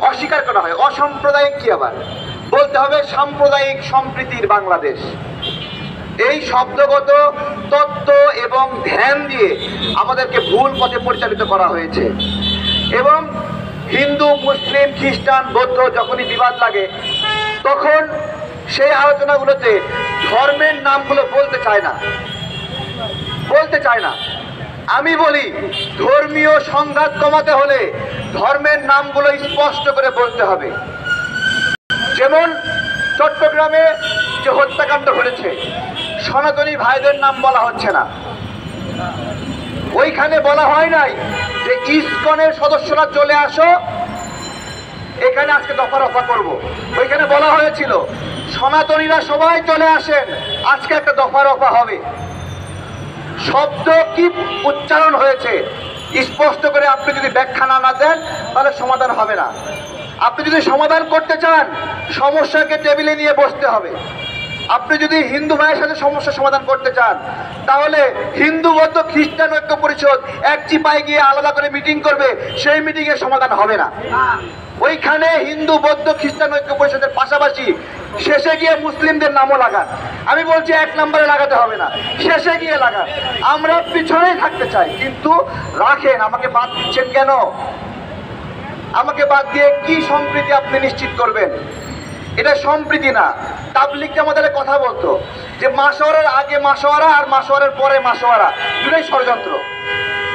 অস্বীকার করা হয়। অসাম্প্রদায়িক কি আবার বলতে হবে? সাম্প্রদায়িক সম্প্রীতির বাংলাদেশ। এই শব্দগত তত্ত্ব এবং ধ্যান দিয়ে আমাদেরকে ভুল পথে পরিচালিত করা হয়েছে। এবং হিন্দু, মুসলিম, খ্রিস্টান, বৌদ্ধ যখনই বিবাদ লাগে তখন সেই আলোচনাগুলোতে ধর্মের নামগুলো বলতে চায় না। আমি বলি, ধর্মীয় সংঘাত কমাতে হলে ধর্মের নামগুলো স্পষ্ট করে বলতে হবে। যেমন চট্টগ্রামে যে হত্যাকাণ্ড ঘটেছে, সনাতনী ভাইদের নাম বলা হচ্ছে না। ওইখানে বলা হয় নাই যে ইসকনের সদস্যরা চলে আসো, এখানে আজকে দফা রফা করব। ওইখানে বলা হয়েছিল সনাতনীরা সবাই চলে আসেন, আজকে একটা দফা রফা হবে। শব্দ কি উচ্চারণ হয়েছে স্পষ্ট করে আপনি যদি ব্যাখ্যা না দেন তাহলে সমাধান হবে না। আপনি যদি সমাধান করতে চান সমস্যাকে টেবিলে নিয়ে বসতে হবে। আপনি যদি হিন্দু ভাইয়ের সাথে সমস্যা সমাধান করতে চান তাহলে হিন্দু, বৌদ্ধ, খ্রিস্টান ঐক্য পরিষদ এক চিপায় গিয়ে আলাদা করে মিটিং করবে, সেই মিটিংয়ের সমাধান হবে না। ওইখানে হিন্দু, বৌদ্ধ, খ্রিস্টান ঐক্য পরিষদের পাশাপাশি শেষে গিয়ে মুসলিমদের নামও লাগান। আমি বলছি 1 নম্বরে লাগাতে হবে না, শেষে গিয়ে লাগান। আমরা পিছনেই থাকতে চাই, কিন্তু রাখেন। আমাকে বাদ দিচ্ছেন কেন? আমাকে বাদ দিয়ে কি সম্প্রীতি আপনি নিশ্চিত করবেন? এটা সম্প্রীতি না। তাবলিগ আমাদের কথা বলতো যে মাসোয়ারার আগে মাসোয়ারা আর মাসোয়ারার পরে মাসোয়ারা, দুটোই ষড়যন্ত্র।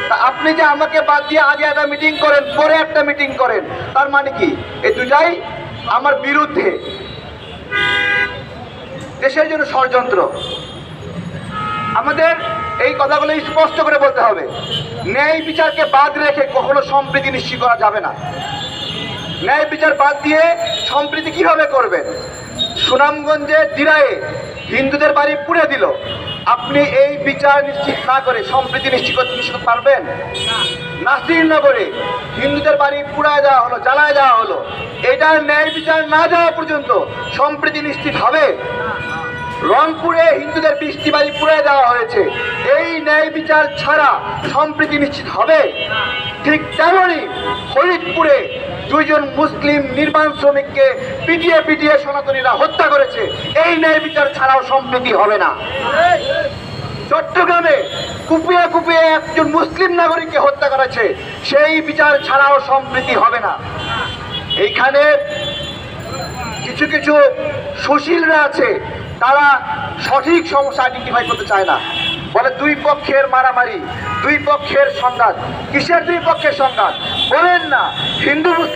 তা আপনি যে আমাকে বাদ দিয়ে আগে একটা মিটিং করেন, পরে একটা মিটিং করেন, তার মানে কি? এই দুটাই আমার বিরুদ্ধে, দেশের জন্য ষড়যন্ত্র। আমাদের এই কথাগুলো স্পষ্ট করে বলতে হবে। ন্যায় বিচারকে বাদ রেখে কখনো সম্প্রীতি নিশ্চিত করা যাবে না। ন্যায় বিচার বাদ দিয়ে সম্প্রীতি কিভাবে করবেন? সুনামগঞ্জে দিরায়ে হিন্দুদের বাড়ি পুড়ে দিল, আপনি এই বিচার নিশ্চিত না করে সম্প্রীতি নিশ্চিত পারবেন? নাসিরনগরে হিন্দুদের বাড়ি পুড়ায় দেওয়া হলো, জ্বালায় দেওয়া হলো, এটার ন্যায় বিচার না যাওয়া পর্যন্ত সম্প্রীতি নিশ্চিত হবে? রংপুরে হিন্দুদের 20টি বাড়ি পুড়ে দেওয়া হয়েছে, এই ন্যায় বিচার ছাড়া সম্প্রীতি নিশ্চিত হবে? ঠিক তেমনই ফরিদপুরে 2 জন মুসলিম নির্মাণ শ্রমিককে পিটিয়ে সনাতনীরা হত্যা করেছে, এই ন্যায় বিচার ছাড়াও সম্প্রীতি হবে না। চট্টগ্রামে কুপিয়ে একজন মুসলিম নাগরিককে হত্যা করেছে, সেই বিচার ছাড়াও সম্প্রীতি হবে না। এইখানে কিছু সুশীলরা আছে, তারা সঠিক সমস্যা আইডেন্টিফাই করতে চায় না। বলে 2 পক্ষের মারামারি, 2 পক্ষের সংঘাত। কিসের 2 পক্ষের সংঘাত? বলেন না হিন্দু